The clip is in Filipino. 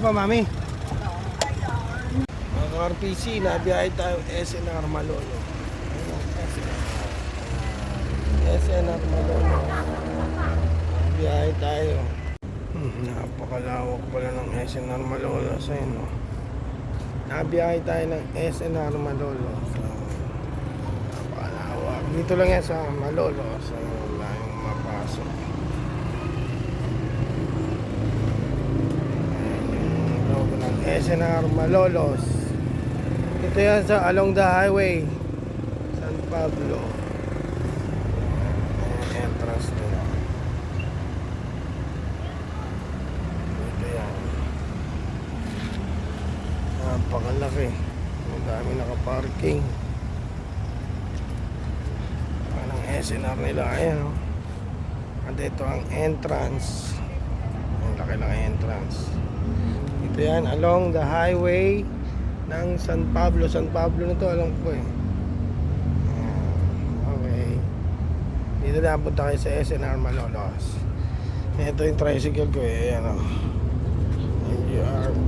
po, mami. Mga ka-RPC, nabiyahe tayo SNR Malolo. SNR Malolo. Nabiyahe tayo. Napakalawak pala ng SNR Malolo sa inyo. Nabiyahe tayo ng SNR Malolo. So, napakalawak. Dito lang yan sa Malolo. So, wala yung mapasok. SNR Malolos. Ito yan sa along the highway San Pablo. Entrance nila. Ito yan. Napakalaki. Ang dami nakaparking. Ang SNR nila. Ayan o. At ito ang entrance. Ang laki ng entrance. Ito yan, along the highway ng San Pablo. San Pablo na to, alam ko eh. Okay. Dito na punta kayo sa SNR Malolos. Ito yung tricycle ko eh. Ayan o. URB.